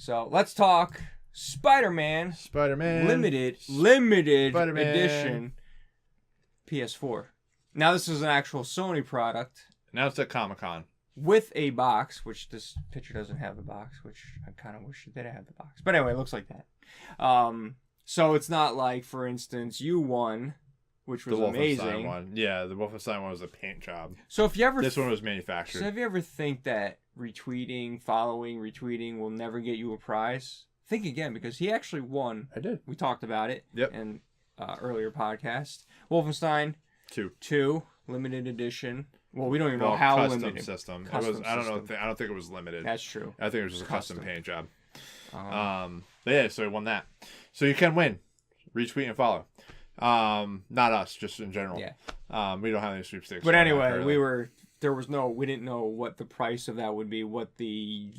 So let's talk SpiderMan limited Spider-Man. edition PS4. Now this is an actual Sony product. Now it's at Comic-Con. With a box, which this picture doesn't have the box, which I kind of wish it did have the box. But anyway, it looks like that. So it's not like, for instance, U1, which was the amazing. Wolfenstein one. Yeah, the Wolfenstein one was a paint job. So if you ever this one was manufactured. So if you ever think that retweeting will never get you a prize, think again, because he actually won. I did. We talked about it. Yep. In earlier podcast. Wolfenstein 2 limited edition. Well, we don't even know how custom limited. System. Custom It was. I don't think it was limited. That's true. I think it was just a custom paint job. Um, But yeah, so he won that. So you can win. Retweet and follow. Not us, just in general. Yeah. We don't have any sweepstakes. But anyway, we didn't know what the price of that would be, what the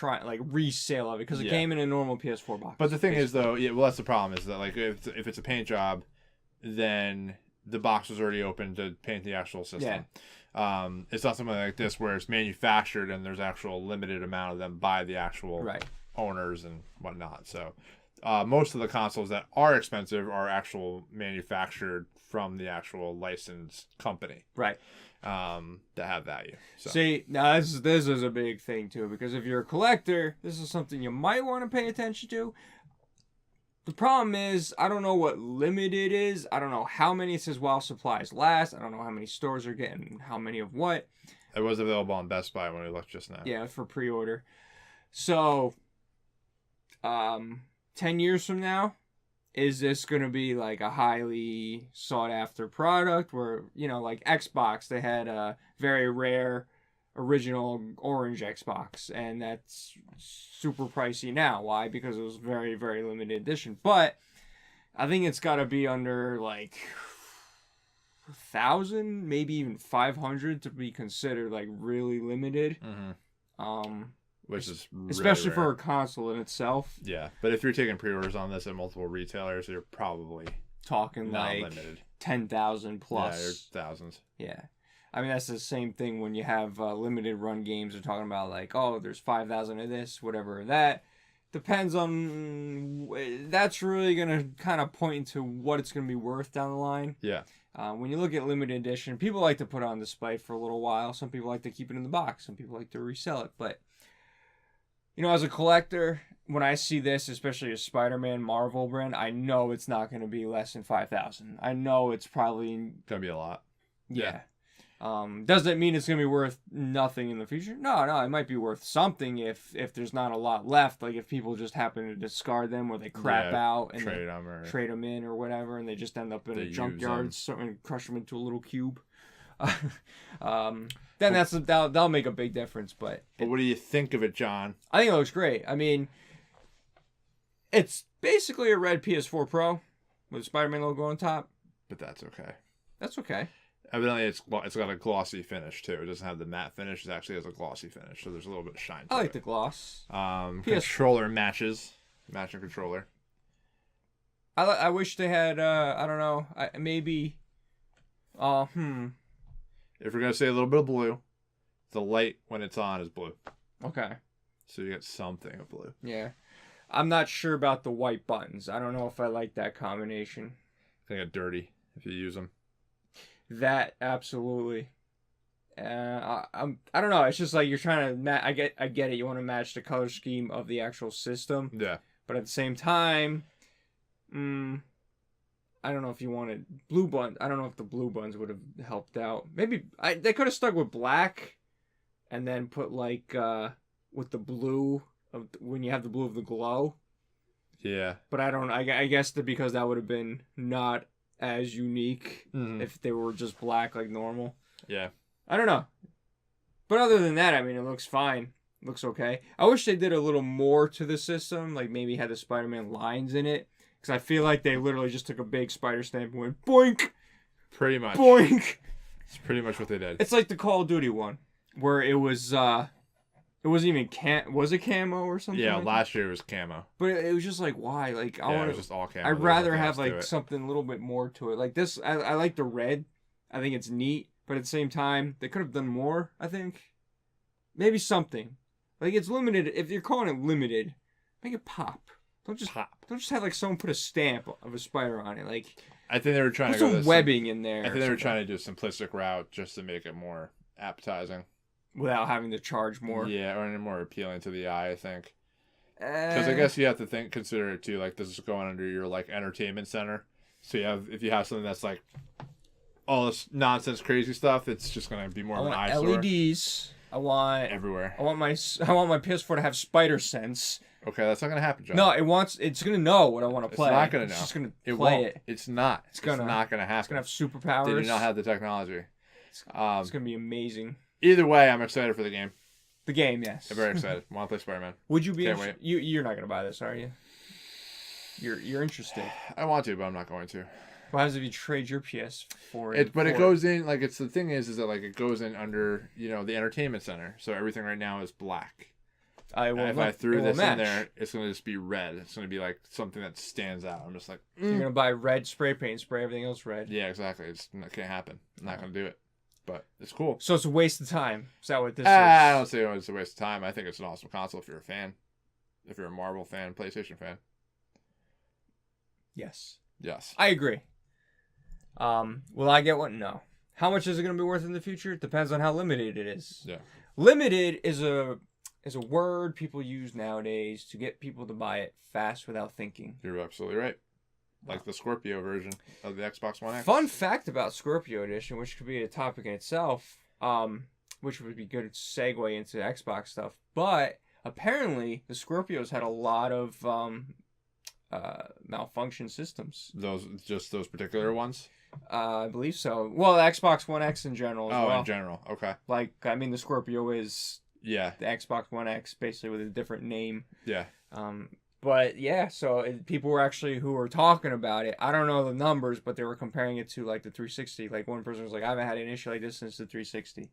resale of it, because it came in a normal PS4 box. But the thing is, though, that's the problem, is that like if it's a paint job, then the box was already open to paint the actual system. Yeah. It's not something like this where it's manufactured and there's actual limited amount of them by the actual owners and whatnot. So most of the consoles that are expensive are actual manufactured from the actual licensed company. Right. That have value. So. See, now this is a big thing too, because if you're a collector, this is something you might want to pay attention to. The problem is, I don't know what limited is. I don't know how many. It says while supplies last. I don't know how many stores are getting how many of what. It was available on Best Buy when we looked just now. Yeah, for pre-order. So, 10 years from now, is this going to be like a highly sought after product where, like Xbox, they had a very rare original orange Xbox, and that's super pricey now. Why? Because it was very, very limited edition. But I think it's got to be under like 1,000, maybe even 500 to be considered like really limited. Mm-hmm. Which is really especially rare for a console in itself. Yeah, but if you're taking pre-orders on this at multiple retailers, you're probably talking like limited. 10,000 plus. Yeah, you're thousands. Yeah. I mean, that's the same thing when you have limited run games. They're talking about like, oh, there's 5,000 of this, whatever that. Depends on... That's really going to kind of point into what it's going to be worth down the line. Yeah. When you look at limited edition, people like to put it on display for a little while. Some people like to keep it in the box. Some people like to resell it. But, as a collector, when I see this, especially a Spider-Man Marvel brand, I know it's not going to be less than 5,000. I know it's probably... Going to be a lot. Yeah. Does that mean it's going to be worth nothing in the future? No, it might be worth something if there's not a lot left. Like if people just happen to discard them or they crap out and trade them in or whatever, and they just end up in a junkyard and crush them into a little cube. Then that'll make a big difference. But what do you think of it, John? I think it looks great. I mean, it's basically a red PS4 Pro with a Spider-Man logo on top. But that's okay. That's okay. Evidently, it's got a glossy finish, too. It doesn't have the matte finish. It actually has a glossy finish, so there's a little bit of shine to it. I like the gloss. Controller matches. Matching controller. I wish they had, I don't know, maybe, If you're going to say a little bit of blue, the light when it's on is blue. Okay. So you get something of blue. Yeah. I'm not sure about the white buttons. I don't know if I like that combination. They get dirty if you use them. That absolutely. I don't know. It's just like you're trying to. I get it. You want to match the color scheme of the actual system. Yeah. But at the same time, I don't know if you wanted blue buttons. I don't know if the blue buttons would have helped out. Maybe they could have stuck with black, and then put like with the blue of when you have the blue of the glow. Yeah. But I don't. I guess because that would have been not as unique if they were just black like normal. Yeah. I don't know. But other than that, I mean, it looks fine. It looks okay. I wish they did a little more to the system, like maybe had the Spider-Man lines in it. Because I feel like they literally just took a big spider stamp and went boink! Pretty much. Boink! It's pretty much what they did. It's like the Call of Duty one, where it was, it wasn't even was it camo or something? Yeah, like last year it was camo. But it was just like, why? Like, it was just all camo. I'd rather have like something a little bit more to it. Like this, I like the red. I think it's neat, but at the same time, they could have done more. I think maybe something. Like, it's limited. If you're calling it limited, make it pop. Don't just have like someone put a stamp of a spider on it. Like, I think they were trying put to go some this webbing in there. I think they were trying to do a simplistic route just to make it more appetizing without having to charge more. Yeah, or more appealing to the eye, I think. Because I guess you have to consider it too. Like, this is going under your like entertainment center. So if you have something that's like all this nonsense, crazy stuff, it's just gonna be more of an eyesore. LEDs. I want everywhere. I want my PS4 to have spider sense. Okay, that's not gonna happen, John. No, it's gonna know what I want to play. It's not gonna know. It's just gonna play won't. it. It's not. It's not gonna happen. It's gonna have superpowers. They do not have the technology. It's gonna be amazing. Either way, I'm excited for the game. The game, yes. I'm very excited. Want to play Spider-Man. Would you be? You're not gonna buy this, are you? You're interested. I want to, but I'm not going to. What happens if you trade your PS4? But it goes in like it's the thing is that like it goes in under the entertainment center, so everything right now is black. If I threw this in there, it's gonna just be red. It's gonna be like something that stands out. I'm just like you're gonna buy red spray paint, spray everything else red. Yeah, exactly. It can't happen. I'm not gonna do it. But it's cool. So it's a waste of time. Is that what this is? I don't say it's a waste of time. I think it's an awesome console if you're a fan. If you're a Marvel fan, PlayStation fan. Yes. Yes. I agree. Will I get one? No. How much is it going to be worth in the future? It depends on how limited it is. Yeah. Limited is a word people use nowadays to get people to buy it fast without thinking. You're absolutely right. Like the Scorpio version of the Xbox One X. Fun fact about Scorpio Edition, which could be a topic in itself, which would be good to segue into Xbox stuff. But apparently, the Scorpios had a lot of malfunction systems. Those particular ones? I believe so. Well, the Xbox One X in general as well. In general. Okay. Like, I mean, the Scorpio is the Xbox One X, basically with a different name. Yeah. But yeah, so people were actually who were talking about it. I don't know the numbers, but they were comparing it to like the 360. Like one person was like, I haven't had an issue like this since the 360.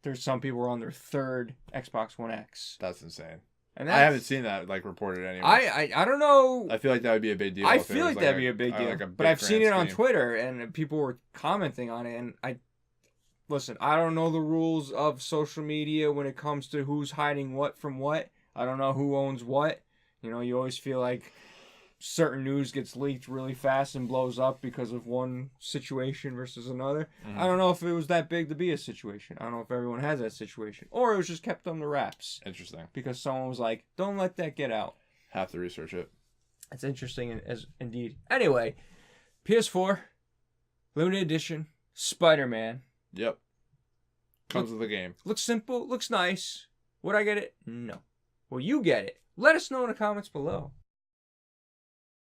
There's some people who are on their third Xbox One X. That's insane. And I haven't seen that like reported anywhere. I don't know. I feel like that would be a big deal. I feel like that'd be a big deal. But I've seen it on Twitter and people were commenting on it. And I don't know the rules of social media when it comes to who's hiding what from what. I don't know who owns what. You always feel like certain news gets leaked really fast and blows up because of one situation versus another. Mm-hmm. I don't know if it was that big to be a situation. I don't know if everyone has that situation. Or it was just kept on the wraps. Interesting. Because someone was like, don't let that get out. Have to research it. It's interesting as indeed. Anyway, PS4, limited edition, Spider-Man. Yep. Comes with the game. Looks simple, looks nice. Would I get it? No. Will you get it? Let us know in the comments below.